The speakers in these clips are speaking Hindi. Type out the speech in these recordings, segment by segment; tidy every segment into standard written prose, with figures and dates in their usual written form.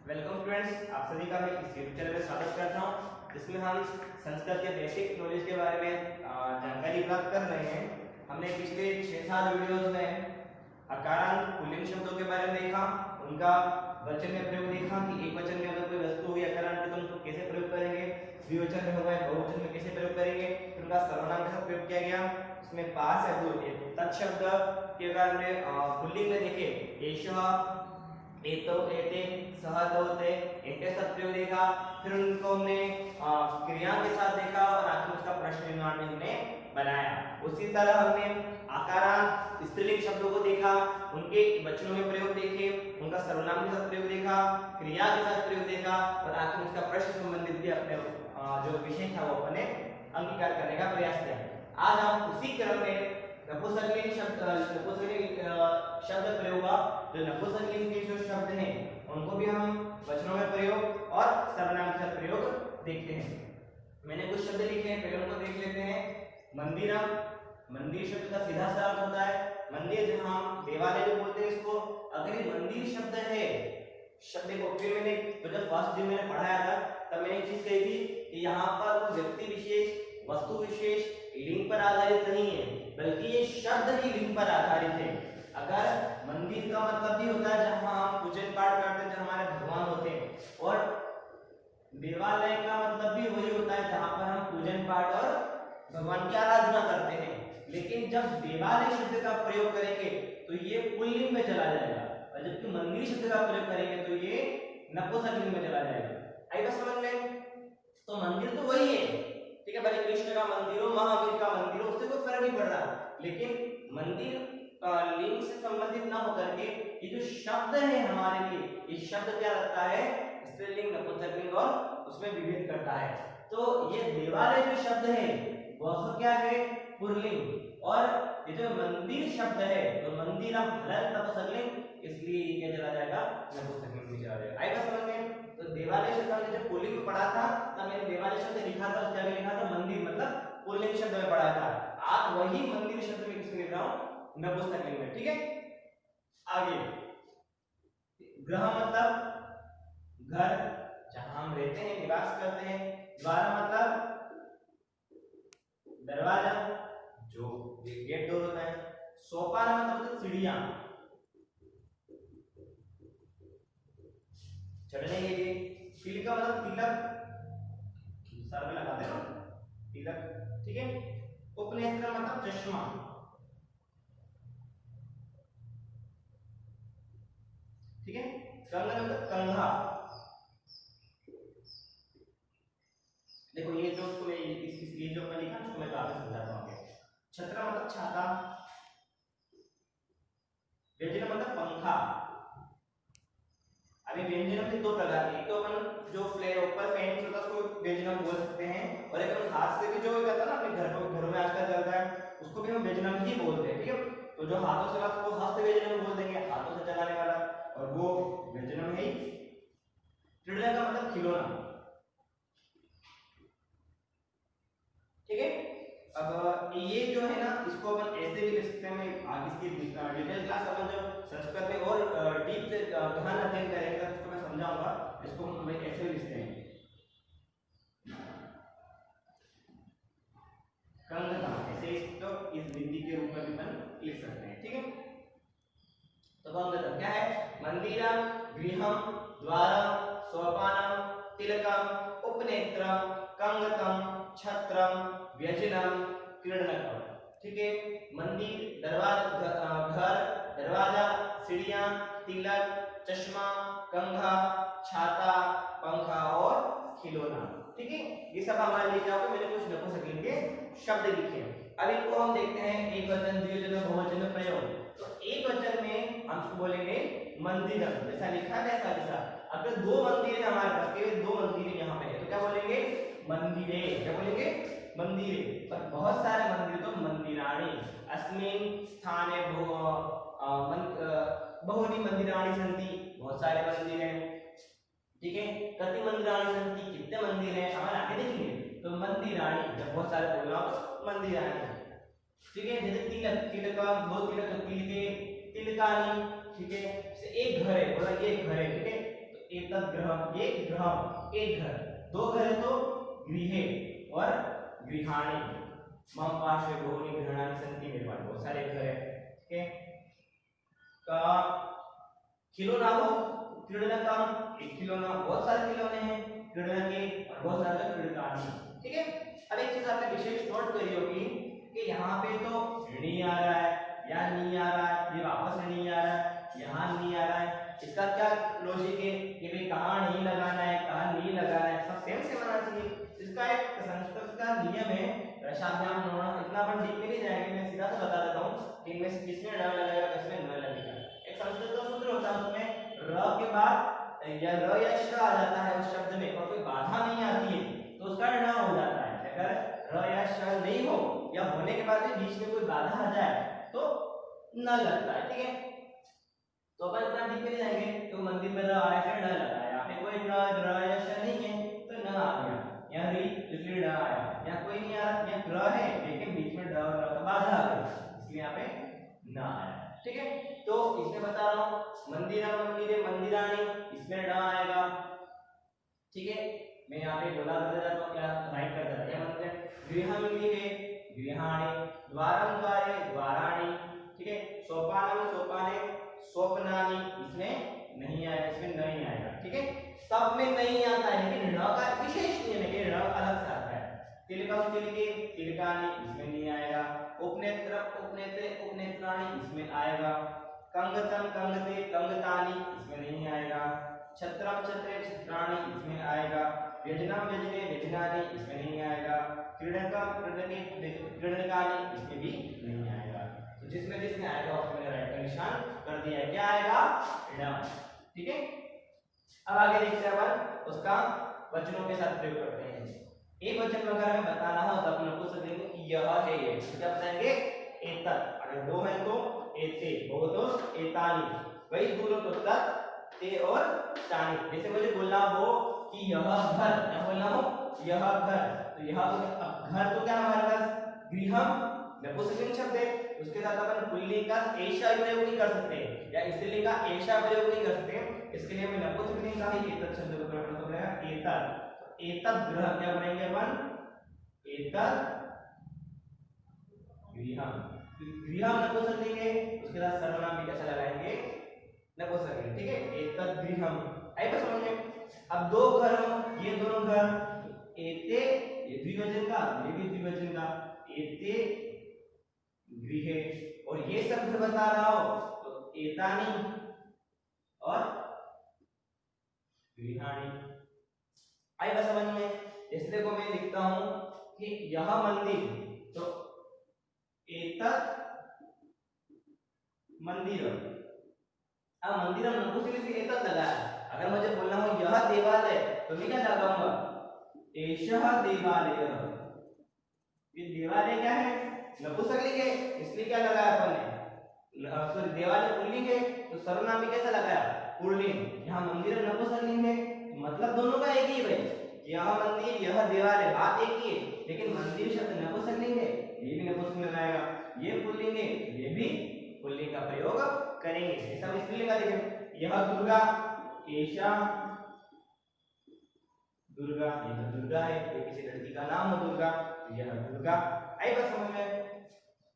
वेलकम स्टूडेंट्स, आप सभी का मैं इस यूट्यूब चैनल में स्वागत करता हूं, जिसमें हम संस्कृत के बेसिक नॉलेज के बारे में जानकारी प्राप्त कर रहे हैं। हमने पिछले 6-7 वीडियोस में अकारांत पुल्लिंग शब्दों के बारे में देखा, उनका वचन में प्रयोग देखा कि एक वचन में अगर कोई वस्तु हुई अकारांत तो उनको कैसे प्रयोग करेंगे, द्विवचन में होगा बहुवचन में कैसे प्रयोग करेंगे, फिर उनका सर्वनाम के साथ प्रयोग किया गया। इसमें पास है दो तत्शब्द के अगर हमने पुल्लिंग में देखे एषः, एतो, एते, सह, तौ, ते, इनके साथ प्रयोग देखा। फिर उनको हमने क्रिया के साथ देखा और आखिर उसका प्रश्न निर्माण में हमने बनाया। उसी तरह हमने आकारांत स्त्रीलिंग शब्दों को देखा, उनके वचनों में प्रयोग देखे, उनका सर्वनाम के साथ प्रयोग देखा, क्रिया के साथ प्रयोग देखा और आखिर उसका प्रश्न संबंधित भी अपने जो विषय था वो अपने अंगीकार करने का प्रयास किया। आज हम उसी क्रम में नपुंसकलिंग शब्द प्रयोग, जो नपुंसकलिंग के जो शब्द हैं उनको भी हम वचनों में प्रयोग और सर्वनाम के साथ प्रयोग देखते हैं। मैंने कुछ शब्द लिखे हैं, पहले उनको देख लेते हैं। मंदिरम, मंदिर शब्द का सीधा सा अर्थ होता है मंदिर, जहां हम देवालय जो बोलते हैं इसको। अगर ये मंदिर शब्द है, शब्द को फिर मैंने तो जब फर्स्ट दिन मैंने पढ़ाया था तब मैंने एक चीज कही थी कि यहाँ पर व्यक्ति विशेष, वस्तु विशेष लिंग पर आधारित नहीं है, बल्कि ये शब्द ही लिंग पर आधारित है। अगर मंदिर का मतलब भी होता है जहां हम पूजन पाठ करते हैं, जहां हमारे भगवान होते हैं, और देवालय का मतलब भी वही होता है जहां पर हम पूजन पाठ और भगवान की आराधना करते हैं। लेकिन जब देवालय शब्द का प्रयोग करेंगे तो ये पुल्लिंग में चला जाएगा, और जबकि मंदिर शब्द का प्रयोग करेंगे तो ये नपुंसकलिंग में चला जाएगा। आएगा समझ में? तो मंदिर तो वही है, ठीक है, भले कृष्ण का मंदिर हो, महावीर का मंदिर हो, उससे कोई फर्क नहीं पड़ रहा, लेकिन मंदिर लिंग से संबंधित ना होकर के ये जो शब्द है हमारे लिए, ये शब्द क्या रखता है, स्त्रीलिंग, नपुंसकलिंग और उसमें विभेद करता है। तो ये देवालय जो शब्द है वह क्या है, पुल्लिंग, और ये जो मंदिर शब्द है तो मंदिरम हलंत नपुंसकलिंग, इसलिए ये क्या चला जाएगा, नपुंसकलिंग में चला जाएगा। आएगा समझ में? तो देवालय शब्द हमने जब पुल्लिंग में पढ़ा था तब मैंने देवालय शब्द लिखा था, उसके आगे लिखा था मंदिर, मतलब पुल्लिंग शब्द में पढ़ा था। आज वही मंदिर शब्द में किसमें लिख रहा हूं, नपुंसकलिंग में, ठीक है। आगे गृह मतलब घर, जहां हम रहते हैं, निवास करते हैं। द्वार मतलब दरवाजा, जो गेट डोर होता है। सोपान मतलब सीढ़ियां, चढ़ने के लिए। तिलक मतलब तिलक, सर में लगाते हैं ना, तिलक, ठीक है। उपनेत्र मतलब चश्मा, ठीक है। कंगन मतलब कंघा। देखो ये जो उसको ये जो मैं लिखा उसको मैं बाद में समझाता हूं। छत्र मतलब छाता। व्यंजन मतलब पंखा। अभी व्यंजन में दो प्रकार के, एक तो अपन जो फ्लेयर ऊपर फैन होता है उसको व्यंजन बोल सकते हैं, और एक अपन हाथ से भी जो करता है ना अपने घरों में आजकल चलता है, उसको भी हम व्यंजन ही बोलते हैं, ठीक है। तो जो हाथों से उसको हस्त व्यंजन बोल देंगे, हाथों से चलाने वाला, और वो व्यंजन है ही। क्रीड़ा का मतलब खिलौना, ठीक है। अब ये जो है ना, इसको अपन ऐसे भी लिख सकते हैं। मैं आगे इसकी डिटेल क्लास अपन जो संस्कृत में और डीप से गहन अध्ययन करेंगे उसको मैं समझाऊंगा। इसको हम ऐसे भी लिखते हैं, कंगना, ऐसे इसको इस बिंदी के रूप में भी अपन लिख सकते हैं, ठीक है। तो कंगना क्या है, मंदिरम, गृहम, द्वारम, सोपानम, तिलकम, उपनेत्रम, कंगतम, छत्रम, व्यजनम, क्रीडनकम, ठीक है। मंदिर, दरवाजा, घर, दरवाजा, सीढ़ियां, तिलक, चश्मा, कंघा, छाता, पंखा और खिलौना, ठीक है। ये सब हमारे लिए क्या होगा, मैंने कुछ नपुंसकलिंग के शब्द लिखे हैं। अब इनको हम देखते हैं एक वचन, द्विवचन, बहुवचन में प्रयोग। तो एक वचन में हम इसको बोलेंगे मंदिरम, जैसा लिखा है वैसा वैसा। अगर दो मंदिर है हमारे पास, केवल दो मंदिर यहाँ पे है, तो क्या बोलेंगे, मंदिरे। क्या बोलेंगे, मंदिरे। पर बहुत सारे मंदिर तो मंदिराणि, अस्मिन् स्थाने बहुनि मंदिराणि सन्ति, बहुत सारे मंदिर हैं, ठीक है। कति मंदिराणि सन्ति, कितने मंदिर हैं, हमारे आगे देखेंगे। तो मंदिराणि, जब बहुत सारे बोल रहा हूं मंदिराणि, ठीक है। जैसे तिलक, तिलक दो तिलक, तिलके, तिलकानी, ठीक है। एक घर है, बोला ये घर है, ठीक है। तो एतत् गृहम, ये गृहम एक घर, दो घर है तो गृहे और गृहाणि, मम पार्श्वे बहूनि गृहाणि सन्ति, मेरे पास बहुत सारे घर है। ठीक है, का खिलौना हो क्रीडनकम, एक खिलौना, बहुत सारे खिलौने हैं क्रीडनके और बहुत सारे क्रीडकानि। ठीक है, अब एक चीज आपने विशेष नोट करी होगी कि यहाँ पे तो नहीं आ रहा है या नहीं आ रहा है, ये वापस नहीं आ रहा है, यहाँ नहीं आ रहा है, इसका क्या लॉजिक है कि भाई कहाँ नहीं लगाना है कहाँ नहीं लगाना है, सब सेम सेम आना चाहिए। इसका एक संस्कृत का नियम है, रसाभ्याम होना, इतना अपन डीप में नहीं जाएंगे, मैं सीधा सा बता देता हूँ कि इनमें से किसमें न लगेगा किसमें न लगेगा। एक संस्कृत का सूत्र होता है, उसमें र के बाद या र या श आ जाता है उस शब्द में और कोई बाधा नहीं आती है तो उसका न हो जाता है। अगर र या श नहीं हो या होने के बाद भी बीच में कोई बाधा आ जाए तो न लगता है। ठीक है, तो अपन इतना डीप में नहीं जाएंगे, तो मंदिर में र आया फिर न लगा, यहाँ पे कोई न र या श नहीं है तो न आ गया, यहाँ री इसलिए न आया, यहाँ कोई नहीं आ रहा, यहाँ र है लेकिन बीच में ड और र का बाधा आ गई इसलिए यहाँ पे न आया। ठीक है, तो इसमें बता रहा हूँ मंदिरम मंदिरे मंदिराणि, इसमें न आएगा। ठीक है, मैं यहाँ पे बोला कर देता हूँ, क्या राइट कर देता है मंदिर, गृहम गृहे गृहाणि, द्वारम द्वारे द्वाराणि। ठीक है, सोपानम सोपाने सोपनानि, इसमें नहीं आएगा, इसमें नहीं आएगा। ठीक है, सब में नहीं आता है लेकिन ण का विशेष नियम है कि ण अलग से आता है। तिलकम तिलके तिलकानि, इसमें नहीं आएगा। उपनेत्र उपनेत्रे उपनेत्राणि, इसमें आएगा। कंगतम कंगते कंगतानि, इसमें नहीं आएगा। छत्रम छत्रे छत्राणि, इसमें आएगा। व्यजनम व्यजने व्यजनानि, इसमें नहीं आएगा। क्रीडकम क्रीडके क्रीडनकानि, इसमें भी नहीं आएगा। तो जिसमें जिसमें आएगा उसमें राइट का निशान कर दिया है, क्या आएगा ण। ठीक है, अब आगे देखते हैं अपन उसका वचनों के साथ प्रयोग करते हैं। एक वचन में अगर हमें बताना हो तो अपन पूछ सकते हैं कि यह है ये, तो क्या बताएंगे एतत्, अगर दो है तो एते, बहुत तो एतानि, वही दूर हो तो तत् ते और तानि। जैसे मुझे बोलना हो कि यह घर, क्या बोलना हो यह घर, तो यह घर तो क्या हमारे पास गृहम नपुंसकलिंग शब्द है, उसके साथ अपन पुल्लिंग का ऐसा प्रयोग नहीं कर सकते या स्त्रीलिंग का ऐसा प्रयोग नहीं कर सकते, इसके लिए हमें नपुंसकलिंग का ही एतत् शब्द का प्रयोग करना पड़ेगा एतत्। एतत् गृह क्या बनेंगे अपन एतत् गृहम, गृहम नपुंसकलिंग है, उसके साथ सर्वनाम भी कैसा लगाएंगे नपुंसकलिंग। ठीक है, एतत् गृहम, आई बस समझ में। अब दो घर हो, ये दोनों घर, एते ये द्विवचन का, ये भी द्विवचन का, एते गृहे, और ये सब घर बता रहा हो तो एतानि और गृहाणि। आई बस समझ में। इस देखो मैं लिखता हूं कि यह मंदिर, तो एतत् मंदिरम, अब मंदिरम नपुंसकलिंग से एतत् लगाया, अगर मुझे बोलना हो यह देवालय तो मैं क्या लगाऊंगा एषः देवालयः। ये देवालय क्या है नपुंसकलिंग है, इसलिए क्या लगाया अपन ने, सॉरी देवालय पुल्लिंग है तो सर्वनाम भी कैसा लगाया पुल्लिंग। यहाँ मंदिर नपुंसकलिंग है, मतलब दोनों का एक ही है भाई, यह मंदिर यह देवालय बात एक ही है, लेकिन मंदिर शब्द नपुंसकलिंग है, ये भी नपुंसकलिंग लगाएगा, ये पुल्लिंग है ये भी पुल्लिंग का प्रयोग करेंगे। ये सब स्त्रीलिंग का देखें, यह दुर्गा एषा दुर्गा, यह दुर्गा है, ये किसी लड़की का नाम हो दुर्गा, यह दुर्गा। आई बस समझ में।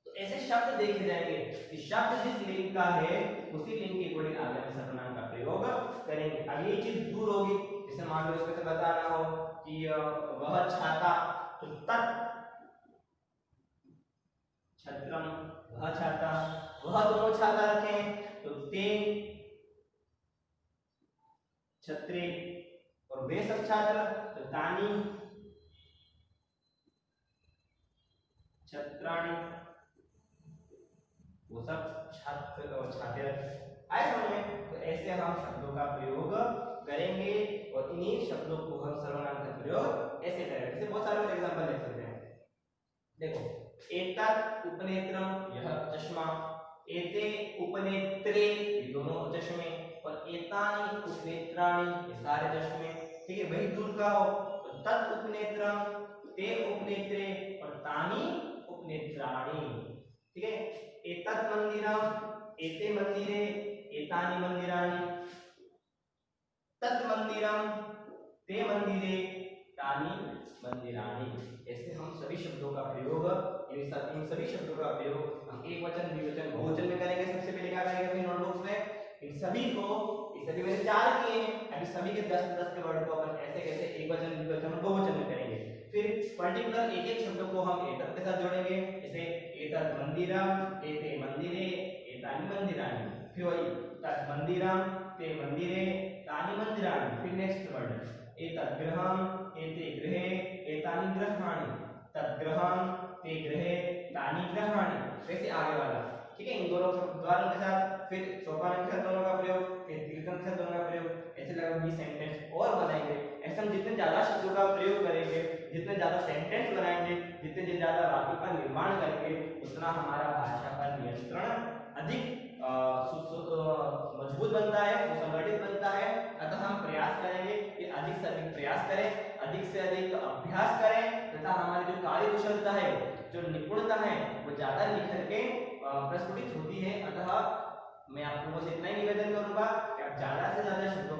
तो ऐसे शब्द देखे जाएंगे कि शब्द जिस लिंग का है उसी लिंग के अकॉर्डिंग आगे हम सर्वनाम का प्रयोग करेंगे। अब ये चीज दूर होगी, जैसे मान लो इसको बताना हो कि वह छाता, तो तत् छत्रम, वह छाता, वह दोनों छाता रखें तो ते छत्रे, और वे सब छात्र तो तानी छत्राणि, वो सब छात्र और छात्र आए समझ में। तो ऐसे हम शब्दों का प्रयोग करेंगे और इन्हीं शब्दों को हम सर्वनाम का प्रयोग ऐसे करेंगे। जैसे बहुत सारे एग्जांपल देख सकते हैं, देखो एतत् उपनेत्रम, यह चश्मा, एते उपनेत्रे, ये दोनों चश्मे, और एतानि उपनेत्राणि, ये सारे चश्मे। ठीक है, वही दूर का हो तो तत् उपनेत्रम, ते उपनेत्रे और तानि उपनेत्राणि। ठीक है, एतत् मंदिरम, एते मंदिरे, एतानि मंदिराणि, तत् मंदिरम, ते मंदिरे, तानि मंदिराणि। ऐसे हम सभी शब्दों का प्रयोग, इन सभी शब्दों का प्रयोग हम एक वचन, द्विवचन, बहुवचन में करेंगे। सबसे पहले क्या करेंगे अपनी नोटबुक्स में, इन सभी मैंने 4 किए हैं, अभी सभी के 10 के वर्ड को अपन ऐसे कैसे एक वचन, द्विवचन और बहुवचन में करेंगे। फिर पर्टिकुलर एक एक शब्द को हम एतत् के साथ जोड़ेंगे, जैसे एतत् मंदिरम, एते मंदिरे, एतानि मंदिराणि। फिर वही तत् मंदिरम, ते मंदिरे, तानि मंदिराणि। फिर नेक्स्ट वर्ड एतत् गृहम, एते गृहे, एतानि गृहाणि। तत् गृहम, ते गृहे, तानि गृहाणि। वैसे आगे वाला, ठीक है, इन दोनों उदाहरण के साथ। फिर सोपान के साथ दोनों का प्रयोग, फिर कीर्तन के साथ दोनों का प्रयोग, ऐसे लगभग 20 सेंटेंस और बनाएंगे। ऐसे हम जितने ज्यादा शब्दों का प्रयोग करेंगे, जितने ज्यादा सेंटेंस बनाएंगे, जितने ज्यादा वाक्यों का निर्माण करेंगे, उतना हमारा भाषा पर नियंत्रण अधिक मजबूत बनता है, सुसंगठित बनता है। अतः हम प्रयास करेंगे कि अधिक से अधिक प्रयास करें, अधिक से अधिक अभ्यास करें, तथा हमारी जो कार्य कुशलता है, जो निपुणता है, वो ज्यादा निखर के प्रस्फुटित होती है। अतः मैं आप लोगों से इतना ही निवेदन करूंगा कि आप ज्यादा से ज्यादा शब्दों